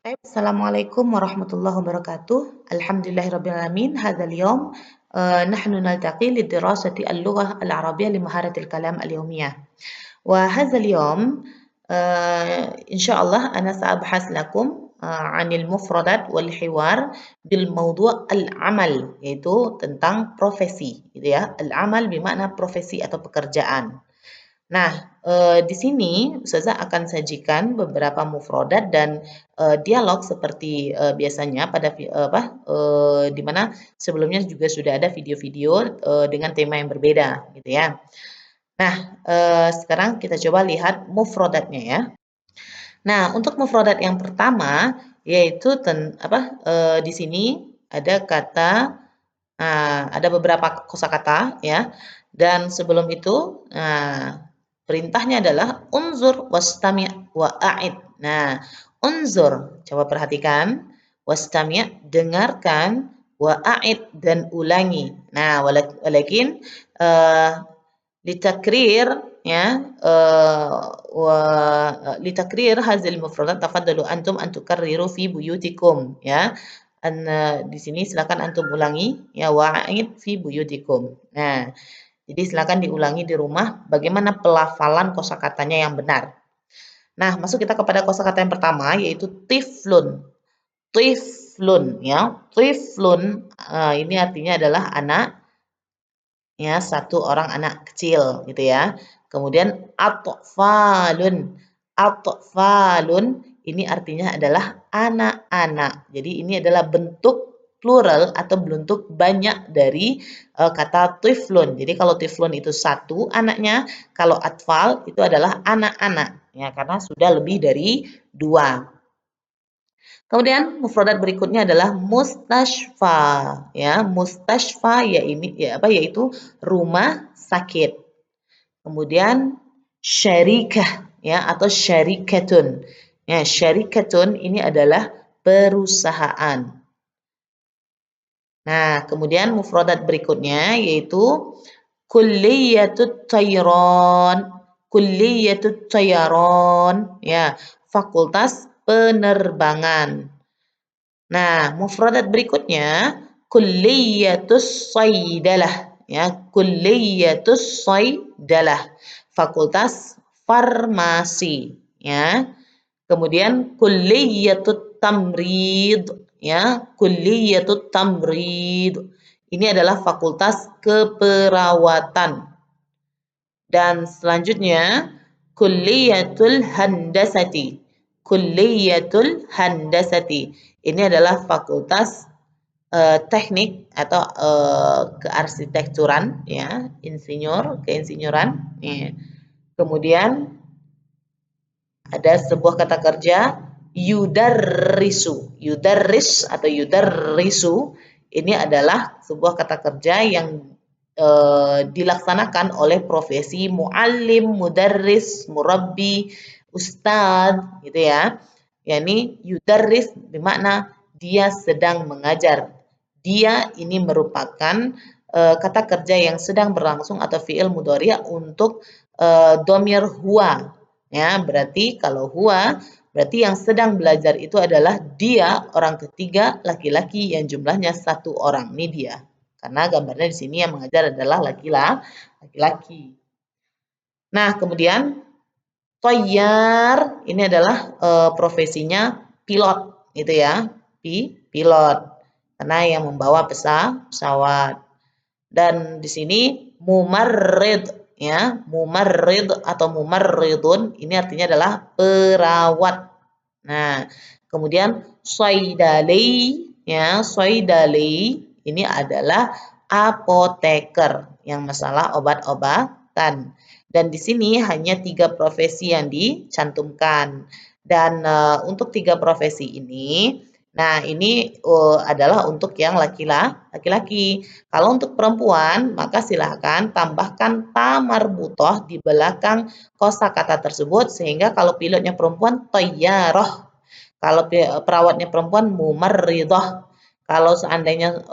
طيب السلام عليكم ورحمة الله وبركاته. الحمد لله رب العالمين. هذا اليوم نحن نلتقي لدراسة اللغة العربية لمهارة الكلام اليومية. وهذا اليوم إن شاء الله أنا سأبحث لكم عن المفردات والحوار بالموضوع العمل, yaitu tentang profesi, gitu ya. Al-amal bermakna profesi atau pekerjaan. Nah, di sini Ustazah akan sajikan beberapa mufrodat dan dialog seperti biasanya pada di mana sebelumnya juga sudah ada video-video dengan tema yang berbeda, gitu ya. Nah, sekarang kita coba lihat mufrodatnya ya. Nah, untuk mufrodat yang pertama yaitu di sini ada kata, ada beberapa kosakata ya. Dan sebelum itu, perintahnya adalah unzur wastami' wa a'id. Nah, unzur, coba perhatikan, wastami' dengarkan, wa a'id dan ulangi. Nah, walakin litakrir ya wa litakrir hazil mufradat tafaddalu antum an tukarriru fi buyutikum ya. Di sini silakan antum ulangi ya wa'id fi buyutikum. Nah, jadi silakan diulangi di rumah bagaimana pelafalan kosakatanya yang benar. Nah, masuk kita kepada kosakata yang pertama yaitu tiflun. Tiflun ya. Tiflun ini artinya adalah anak ya, satu orang anak kecil gitu ya. Kemudian atfalun. Atfalun ini artinya adalah anak-anak. Jadi ini adalah bentuk plural atau bentuk banyak dari kata tiflun. Jadi kalau tiflun itu satu anaknya, kalau atfal itu adalah anak-anak ya karena sudah lebih dari dua. Kemudian mufradat berikutnya adalah mustashfa ya. Mustashfa yaitu rumah sakit. Kemudian syarikah ya atau syarikatun. Ya, syarikatun ini adalah perusahaan. Nah, kemudian mufradat berikutnya yaitu kulliyatut tayran. Kulliyatut tayran ya, fakultas penerbangan. Nah, mufradat berikutnya kulliyatus saydalah ya, kulliyatus saydalah, fakultas farmasi ya. Kemudian kulliyatut tamrid ya, kulliyatut tamrid. Ini adalah fakultas keperawatan. Dan selanjutnya kulliyatul handasati. Kulliyatul handasati. Ini adalah fakultas teknik atau kearsitekturan ya, keinsinyuran. Ya. Kemudian ada sebuah kata kerja yudarrisu. Yudarris atau yudarrisu ini adalah sebuah kata kerja yang dilaksanakan oleh profesi muallim, mudarris, murabbi, ustadz gitu ya. Yani yudarris bermakna dia sedang mengajar. Dia ini merupakan kata kerja yang sedang berlangsung atau fi'il mudhari' untuk dhamir huwa. Ya, berarti kalau huwa berarti yang sedang belajar itu adalah dia orang ketiga laki-laki yang jumlahnya satu orang. Ini dia. Karena gambarnya di sini yang mengajar adalah laki-laki. Nah, kemudian Thayyar ini adalah profesinya pilot gitu ya. Pilot. Karena yang membawa pesawat. Dan di sini mumarrid ya, mumarrid atau mumarridun ini artinya adalah perawat. Nah, kemudian saidali ya, saidali ini adalah apoteker yang masalah obat-obatan. Dan di sini hanya 3 profesi yang dicantumkan. Dan untuk 3 profesi ini, nah ini adalah untuk yang laki-laki. Kalau untuk perempuan, maka silahkan tambahkan ta marbutoh di belakang kosakata tersebut sehingga kalau pilotnya perempuan thayyarah, kalau perawatnya perempuan mumarridah, kalau seandainya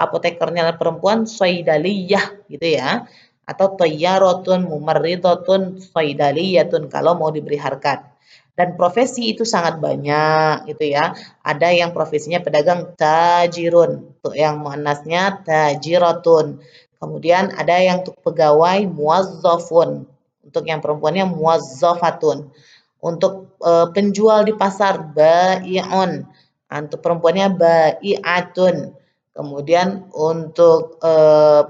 apotekernya perempuan saidaliyah gitu ya, atau thayyaratun mumarridatun saidaliyatun kalau mau diberi harkat. Dan profesi itu sangat banyak gitu ya. Ada yang profesinya pedagang tajirun, untuk yang muannasnya tajiratun. Kemudian ada yang untuk pegawai muwazzafun, untuk yang perempuannya muwazzafatun. Untuk penjual di pasar bai'un, untuk perempuannya bai'atun. Kemudian untuk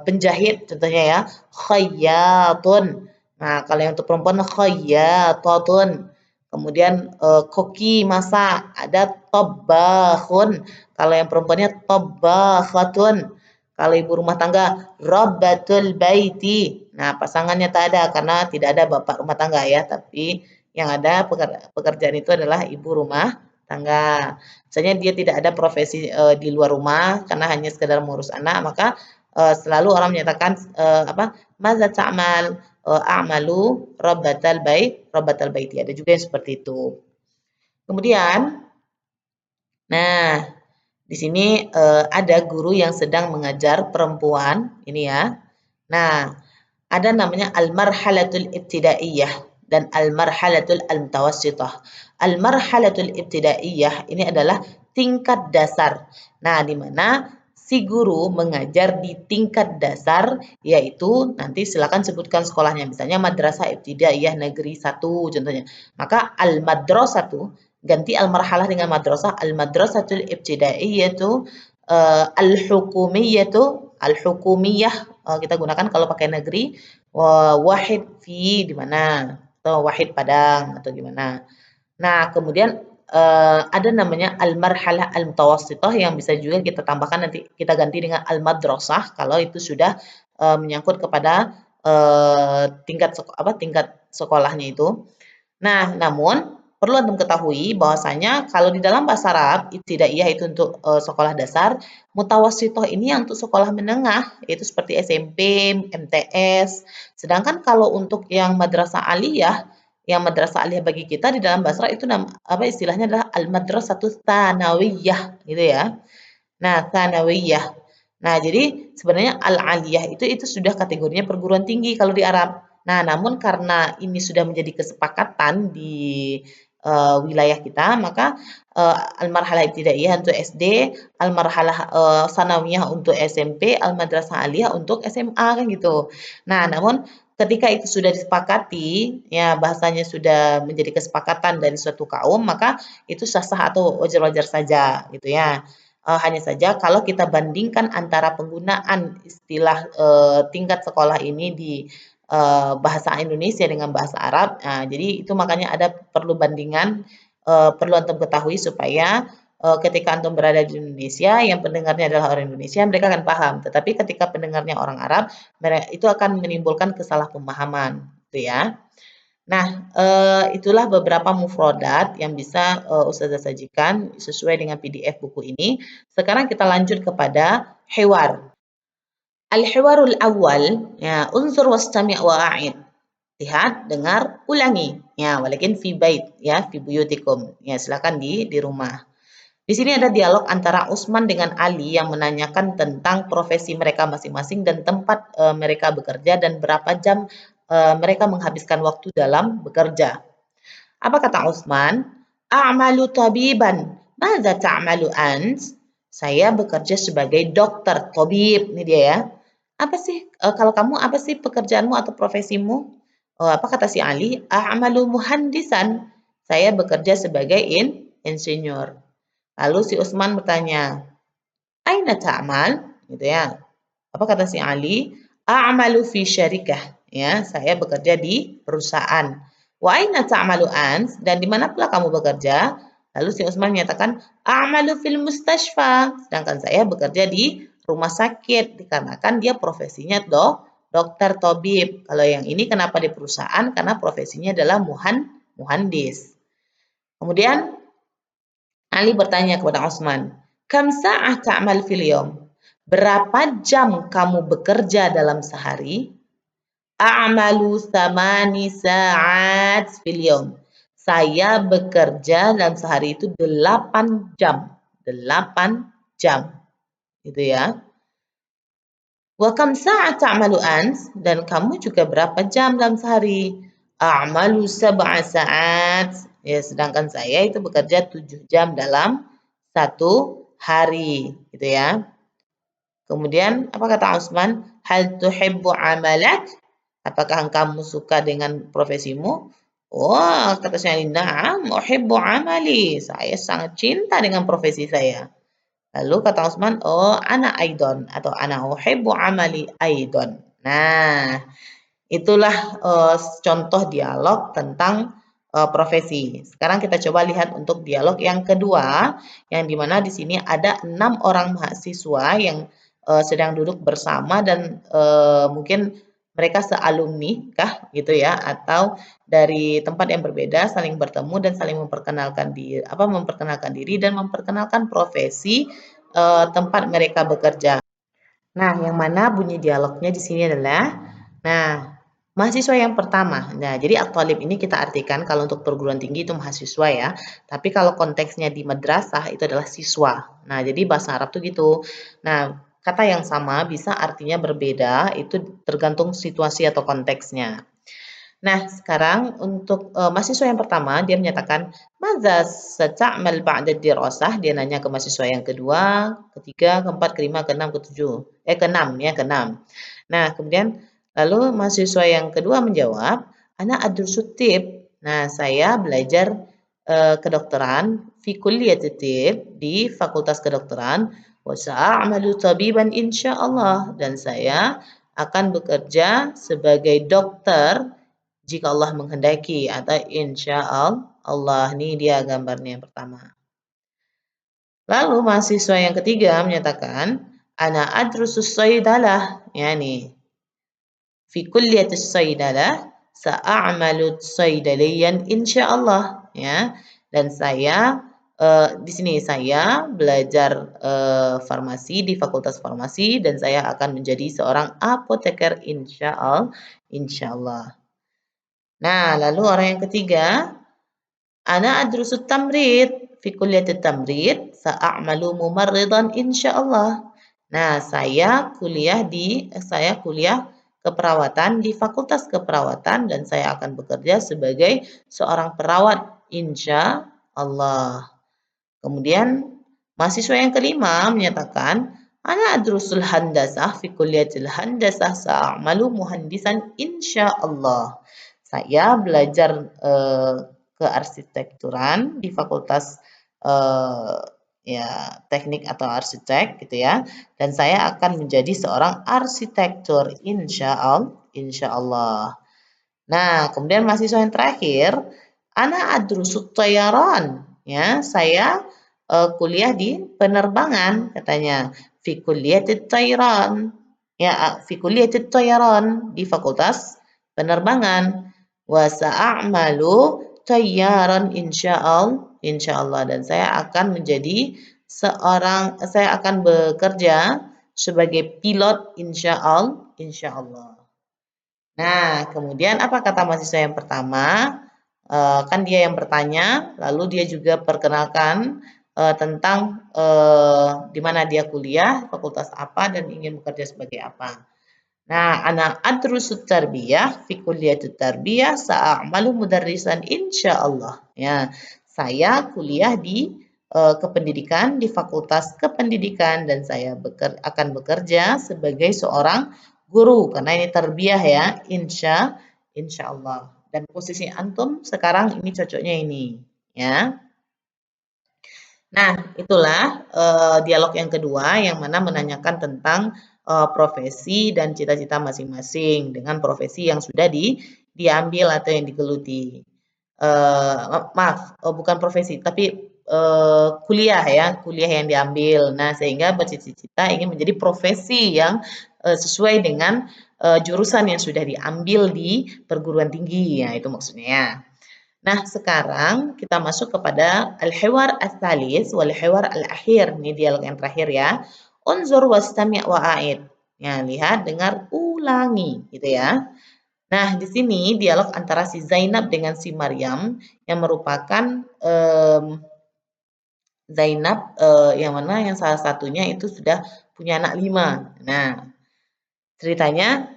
penjahit contohnya ya khayyatun. Nah, kalau yang untuk perempuan khayyatatun. Kemudian koki masak, ada tabbahun. Kalau yang perempuannya tabbakhatun. Kalau ibu rumah tangga rabbatul baiti. Nah, pasangannya tak ada karena tidak ada bapak rumah tangga ya, tapi yang ada pekerjaan itu adalah ibu rumah tangga. Misalnya dia tidak ada profesi di luar rumah karena hanya sekedar mengurus anak, maka selalu orang menyatakan apa? Maza ta'mal? A'malu rabbatal baiti. Ada juga yang seperti itu. Kemudian, nah di sini ada guru yang sedang mengajar perempuan, ini ya. Nah, ada namanya al-marhalatul ibtidaiyah dan al-marhalatul al-mutawassithah. Al-marhalatul ibtidaiyah ini adalah tingkat dasar. Nah, di mana si guru mengajar di tingkat dasar, yaitu nanti silakan sebutkan sekolahnya. Misalnya Madrasah Ibtidaiyah Negeri 1 contohnya. Maka al-madrasatu ganti al-marhalah dengan madrasah. Al-madrasatul ibtidaiyatu al-hukumiyah kita gunakan kalau pakai negeri wahid fi di mana atau wahid Padang atau gimana. Nah, kemudian ada namanya al-marhalah al-mutawassithah yang bisa juga kita tambahkan nanti kita ganti dengan al-madrasah kalau itu sudah menyangkut kepada tingkat sekolahnya itu. Nah, namun perlu antum ketahui bahwasanya kalau di dalam bahasa Arab ibtidaiyah itu untuk sekolah dasar, mutawassithah ini yang untuk sekolah menengah yaitu seperti SMP, MTS. Sedangkan kalau untuk yang madrasah aliyah, yang madrasah aliyah bagi kita di dalam bahasa Arab itu apa istilahnya adalah al-madrasatus tsanawiyah gitu ya. Nah, tsanawiyah. Nah, jadi sebenarnya al-aliyah itu sudah kategorinya perguruan tinggi kalau di Arab. Nah, namun karena ini sudah menjadi kesepakatan di wilayah kita, maka al-marhalah ibtidaiyah untuk SD, al-marhalah sanawiyah untuk SMP, al-madrasah aliyah untuk SMA kan gitu. Nah, namun ketika itu sudah disepakati, ya bahasanya sudah menjadi kesepakatan dari suatu kaum, maka itu sah-sah atau wajar-wajar saja gitu ya. Hanya saja kalau kita bandingkan antara penggunaan istilah tingkat sekolah ini di bahasa Indonesia dengan bahasa Arab, nah, jadi itu makanya ada perlu bandingan, perlu antum ketahui supaya ketika antum berada di Indonesia, yang pendengarnya adalah orang Indonesia, mereka akan paham. Tetapi ketika pendengarnya orang Arab, itu akan menimbulkan kesalahpemahaman, gitu ya. Nah, itulah beberapa mufrodat yang bisa Ustazah sajikan sesuai dengan PDF buku ini. Sekarang kita lanjut kepada hiwar. Al-hiwarul awal, ya, unsur wastami' wa'id. Lihat, dengar, ulangi. Ya, walakin fi bait, ya, fi buyutikum. Ya, silakan di rumah. Di sini ada dialog antara Utsman dengan Ali yang menanyakan tentang profesi mereka masing-masing dan tempat mereka bekerja dan berapa jam mereka menghabiskan waktu dalam bekerja. Apa kata Utsman? A'malu tabiban. Madza ta'malu ant? Saya bekerja sebagai dokter, tabib. Ini dia ya. Apa sih kalau kamu apa sih pekerjaanmu atau profesimu? Oh, apa kata si Ali? A'malu muhandisan. Saya bekerja sebagai insinyur. Lalu si Utsman bertanya, "Aina ta'mal?" Gitu ya. Apa kata si Ali? A'malu fi syarikah. Ya, saya bekerja di perusahaan. Wa aina ta'malu ants? Dan di mana pula kamu bekerja? Lalu si Utsman menyatakan, A'malu fil mustashfa. Sedangkan saya bekerja di rumah sakit dikarenakan dia profesinya dokter tabib. Kalau yang ini kenapa di perusahaan? Karena profesinya adalah muhandis. Kemudian Ali bertanya kepada Utsman, "Kam sa'ah ta'mal fil yawm?" Berapa jam kamu bekerja dalam sehari? A'malu thamani sa'at fil yawm. Saya bekerja dalam sehari itu 8 jam. 8 jam. Gitu ya. Wa kam sa'at ta'malu ant? Dan kamu juga berapa jam dalam sehari? A'malu sab'a sa'at. Ya, sedangkan saya itu bekerja 7 jam dalam satu hari, gitu ya. Kemudian apa kata Utsman? Hal tuhibbu amalak? Apakah kamu suka dengan profesimu? Wah, kata saya, na'am, uhibbu amali. Saya sangat cinta dengan profesi saya. Lalu kata Utsman, oh, ana aidon atau ana uhibbu amali aidon. Nah, itulah contoh dialog tentang profesi. Sekarang kita coba lihat untuk dialog yang kedua, yang dimana di sini ada 6 orang mahasiswa yang sedang duduk bersama dan mungkin mereka sealumni kah gitu ya, atau dari tempat yang berbeda saling bertemu dan saling memperkenalkan diri dan memperkenalkan profesi tempat mereka bekerja. Nah, yang mana bunyi dialognya di sini adalah, nah, mahasiswa yang pertama. Nah, jadi at-thalib ini kita artikan kalau untuk perguruan tinggi itu mahasiswa ya, tapi kalau konteksnya di madrasah itu adalah siswa. Nah, jadi bahasa Arab tuh gitu. Nah, kata yang sama bisa artinya berbeda, itu tergantung situasi atau konteksnya. Nah, sekarang untuk mahasiswa yang pertama dia menyatakan, "Madza sata'mal ba'da dirasah?" Dia nanya ke mahasiswa yang kedua, ketiga, keempat, kelima, keenam, ketujuh. Keenam ya, keenam. Nah, kemudian lalu mahasiswa yang kedua menjawab, "Ana adrusu tib." Nah, saya belajar kedokteran fi kulliyati tib di Fakultas Kedokteran wa sa'amalu tabiban insyaallah dan saya akan bekerja sebagai dokter jika Allah menghendaki atau insya Allah. Ini dia gambarnya yang pertama. Lalu mahasiswa yang ketiga menyatakan, ana adrusus saydalah, yani fi kulliyatis saydalah sa'amalu saydaliyan insyaallah, ya. Dan saya di sini saya belajar farmasi di Fakultas Farmasi dan saya akan menjadi seorang apoteker insyaallah. Nah, lalu orang yang ketiga, ana adrusut tamrid fi kulliyatit tamrid sa'amalu mumarridan insyaallah. Nah, saya kuliah keperawatan di Fakultas Keperawatan dan saya akan bekerja sebagai seorang perawat insyaallah. Kemudian mahasiswa yang kelima menyatakan, ana adrusul handasah fi kulliyatil handasah sa'amalu muhandisan insyaallah. Saya belajar kearsitekturan di Fakultas eh, ya teknik atau arsitek gitu ya, dan saya akan menjadi seorang arsitektur insyaallah. Nah, kemudian mahasiswa yang terakhir, ana adrusut tayaran, ya, saya kuliah di penerbangan katanya. Fi kulliyatit tayran. Ya, fi kulliyatit tayran di Fakultas Penerbangan. Wa sa'amalu tayyaran insyaallah dan saya akan bekerja sebagai pilot insyaallah. Nah, kemudian apa kata mahasiswa yang pertama? Kan dia yang bertanya, lalu dia juga perkenalkan tentang di mana dia kuliah, fakultas apa, dan ingin bekerja sebagai apa. Nah, ana adrusut tarbiyah fi kulliyatut tarbiyah sa'amalu mudarrisan insyaallah. Ya, saya kuliah di kependidikan di Fakultas Kependidikan dan saya akan bekerja sebagai seorang guru karena ini tarbiyah ya, insyaallah. Dan posisi antum sekarang ini cocoknya ini, ya. Nah, itulah dialog yang kedua yang mana menanyakan tentang profesi dan cita-cita masing-masing dengan profesi yang sudah diambil atau yang digeluti. Maaf, bukan profesi, tapi kuliah ya, kuliah yang diambil. Nah, sehingga bercita-cita ingin menjadi profesi yang sesuai dengan jurusan yang sudah diambil di perguruan tinggi. Ya, itu maksudnya. Nah, sekarang kita masuk kepada al-hiwar ats-tsalis wal hiwar al-akhir. Ini dialog yang terakhir ya. Unzur wastami' wa'id. Ya, lihat, dengar, ulangi gitu ya. Nah, di sini dialog antara si Zainab dengan si Maryam yang merupakan Zainab yang mana yang salah satunya itu sudah punya anak 5. Nah, ceritanya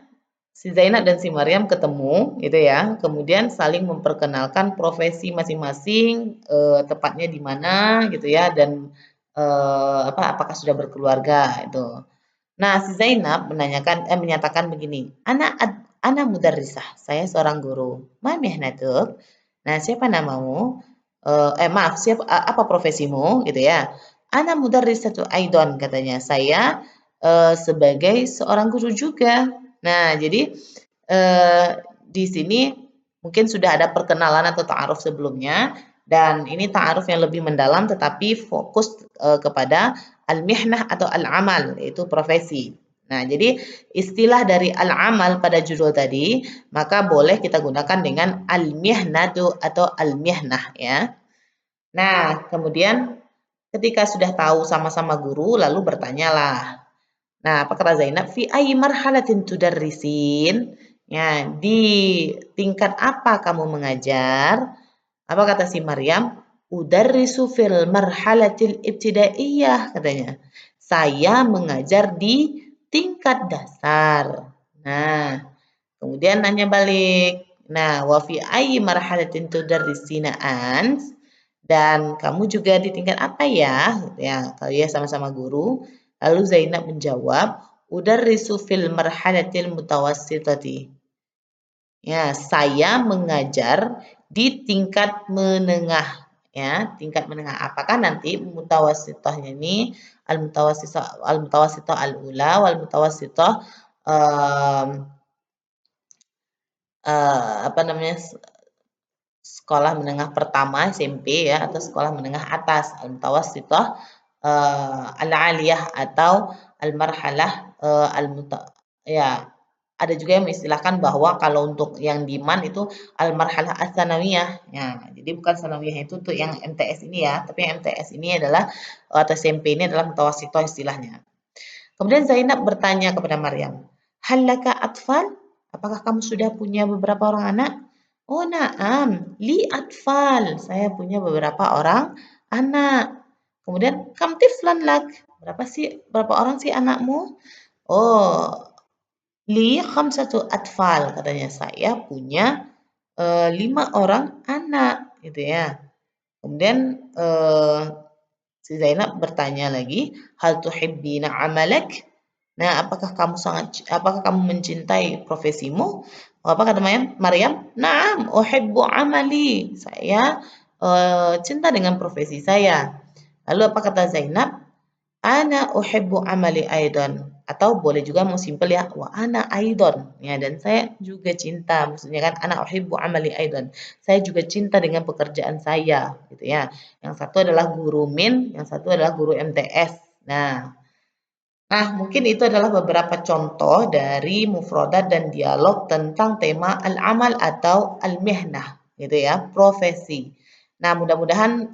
si Zainab dan si Maryam ketemu gitu ya, kemudian saling memperkenalkan profesi masing-masing, tepatnya di mana gitu ya, dan apakah sudah berkeluarga itu. Nah, si Zainab menyatakan begini, ana mudarrisah, saya seorang guru. Ma mihnatuk? Nah, siapa namamu? Maaf, apa profesimu gitu ya? Ana mudarrisatu aidon katanya. Saya sebagai seorang guru juga. Nah, jadi di sini mungkin sudah ada perkenalan atau ta'aruf sebelumnya, dan ini ta'aruf yang lebih mendalam tetapi fokus kepada al-mihnah atau al-amal, yaitu profesi. Nah, jadi istilah dari al-amal pada judul tadi, maka boleh kita gunakan dengan al-mihnatu atau al-mihnah ya. Nah, kemudian ketika sudah tahu sama-sama guru, lalu bertanyalah. Nah, apa kata Zainab? Fi ayyi marhalatin tudarrisin? Ya, di tingkat apa kamu mengajar? Apa kata si Maryam? Udarrisu fil marhalatil ibtidaiyah katanya. Saya mengajar di tingkat dasar. Nah, kemudian nanya balik. Nah, wa fi ayyi marhalatin tudarrisina ans? Dan kamu juga di tingkat apa ya? Ya, kalau ya sama-sama guru. Lalu Zainab menjawab, udarrisu fil marhalatil mutawassitati. Ya, saya mengajar di tingkat menengah. Ya, tingkat menengah. Apakah nanti mutawassithahnya ini al-mutawassithah al-ula wal mutawassithah apa namanya, sekolah menengah pertama SMP ya, atau sekolah menengah atas al-mutawassithah al-aliyah atau al-marhalah ya, ada juga yang mengistilahkan bahwa kalau untuk yang di MAN itu al-marhalah ats-tsanawiyah. Ya, jadi bukan tsanawiyah itu untuk yang MTS ini ya, tapi yang MTS ini adalah atau SMP ini adalah mutawassithah istilahnya. Kemudian Zainab bertanya kepada Maryam, "Hal laka atfal? Apakah kamu sudah punya beberapa orang anak?" "Oh, na'am, li atfal." Saya punya beberapa orang anak. Kemudian, "Kam tiflan lak?" Berapa orang sih anakmu? "Oh, li khamsatu atfal." Katanya, saya punya 5 orang anak gitu ya. Kemudian si Zainab bertanya lagi, "Hal tuhibbina amalak?" Nah, apakah kamu mencintai profesimu? Apa kata Maryam? Naam, uhibbu amali. Saya cinta dengan profesi saya. Lalu apa kata Zainab? Ana uhibbu amali aidan. Atau boleh juga mau simpel ya, wa ana aidon. Ya, dan saya juga cinta. Maksudnya kan ana uhibbu amali aidan. Saya juga cinta dengan pekerjaan saya, gitu ya. Yang satu adalah guru min, yang satu adalah guru MTS. Nah, mungkin itu adalah beberapa contoh dari mufradat dan dialog tentang tema al-amal atau al-mihnah, gitu ya, profesi. Nah, mudah-mudahan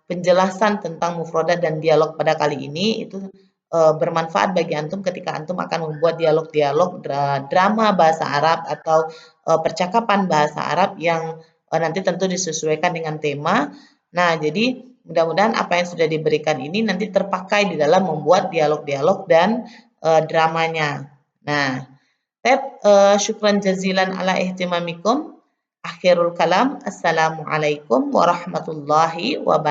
penjelasan tentang mufradat dan dialog pada kali ini itu bermanfaat bagi antum ketika antum akan membuat dialog-dialog drama bahasa Arab atau percakapan bahasa Arab yang nanti tentu disesuaikan dengan tema. Nah, jadi mudah-mudahan apa yang sudah diberikan ini nanti terpakai di dalam membuat dialog-dialog dan dramanya. Nah, syukran jazilan ala ihtimamikum. Akhirul kalam. Assalamualaikum warahmatullahi wabarakatuh.